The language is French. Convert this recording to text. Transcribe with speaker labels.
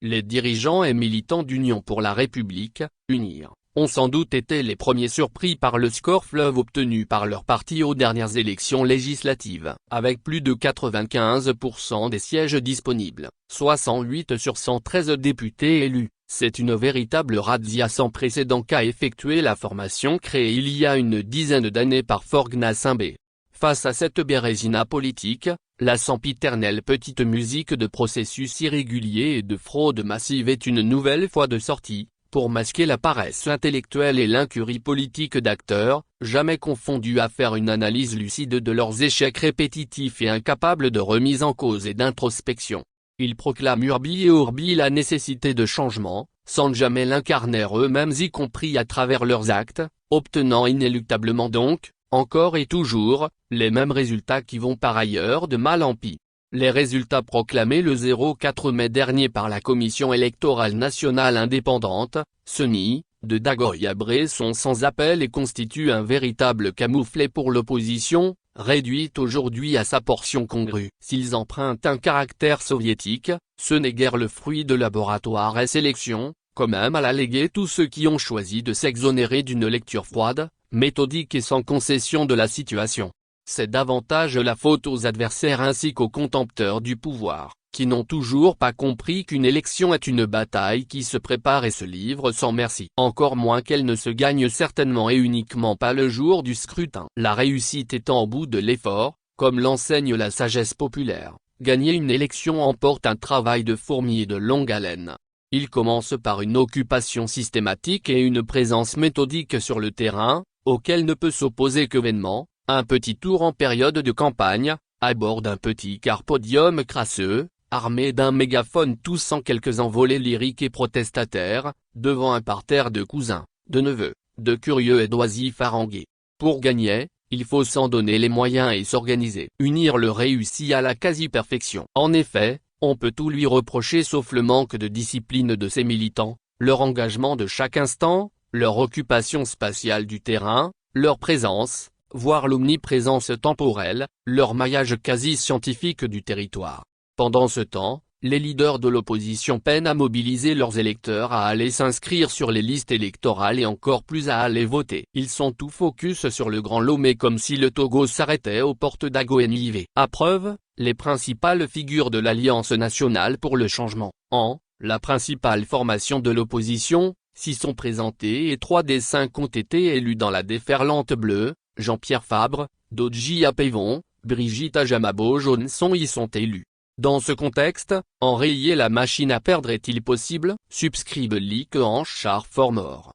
Speaker 1: Les dirigeants et militants d'Union pour la République, UNIR, ont sans doute été les premiers surpris par le score fleuve obtenu par leur parti aux dernières élections législatives. Avec plus de 95% des sièges disponibles, 68 sur 113 députés élus, c'est une véritable razzia sans précédent qu'a effectué la formation créée il y a une dizaine d'années par Forg-Nassimbe. Face à cette bérésina politique, la sempiternelle petite musique de processus irréguliers et de fraude massive est une nouvelle fois de sortie, pour masquer la paresse intellectuelle et l'incurie politique d'acteurs, jamais confondus à faire une analyse lucide de leurs échecs répétitifs et incapables de remise en cause et d'introspection. Ils proclament urbi et orbi la nécessité de changement, sans jamais l'incarner eux-mêmes y compris à travers leurs actes, obtenant inéluctablement donc, encore et toujours, les mêmes résultats qui vont par ailleurs de mal en pis. Les résultats proclamés le 04 mai dernier par la Commission électorale nationale indépendante, CENI, de Dagoyabré sont sans appel et constituent un véritable camouflet pour l'opposition, réduite aujourd'hui à sa portion congrue. S'ils empruntent un caractère soviétique, ce n'est guère le fruit de laboratoire et sélection, comme aiment à l'alléguer tous ceux qui ont choisi de s'exonérer d'une lecture froide, méthodique et sans concession de la situation. C'est davantage la faute aux adversaires ainsi qu'aux contempteurs du pouvoir, qui n'ont toujours pas compris qu'une élection est une bataille qui se prépare et se livre sans merci. Encore moins qu'elle ne se gagne certainement et uniquement pas le jour du scrutin. La réussite étant au bout de l'effort, comme l'enseigne la sagesse populaire, gagner une élection emporte un travail de fourmi et de longue haleine. Il commence par une occupation systématique et une présence méthodique sur le terrain, auquel ne peut s'opposer que vainement un petit tour en période de campagne, à bord d'un petit car podium crasseux, armé d'un mégaphone toussant quelques envolées lyriques et protestataires, devant un parterre de cousins, de neveux, de curieux et d'oisifs harangués. Pour gagner, il faut s'en donner les moyens et s'organiser. UNIR le réussit à la quasi-perfection. En effet, on peut tout lui reprocher sauf le manque de discipline de ses militants, leur engagement de chaque instant, leur occupation spatiale du terrain, leur présence, voire l'omniprésence temporelle, leur maillage quasi-scientifique du territoire. Pendant ce temps, les leaders de l'opposition peinent à mobiliser leurs électeurs à aller s'inscrire sur les listes électorales et encore plus à aller voter. Ils sont tout focus sur le Grand Lomé comme si le Togo s'arrêtait aux portes d'Agoenive. À preuve, les principales figures de l'Alliance nationale pour le changement, la principale formation de l'opposition, s'y sont présentées et 3 des 5 ont été élus dans la déferlante bleue. Jean-Pierre Fabre, Dodji Apevon, Brigitte Ajamabo-Johnson y sont élus. Dans ce contexte, enrayer la machine à perdre est-il possible, subscribe Lique en char fort mort.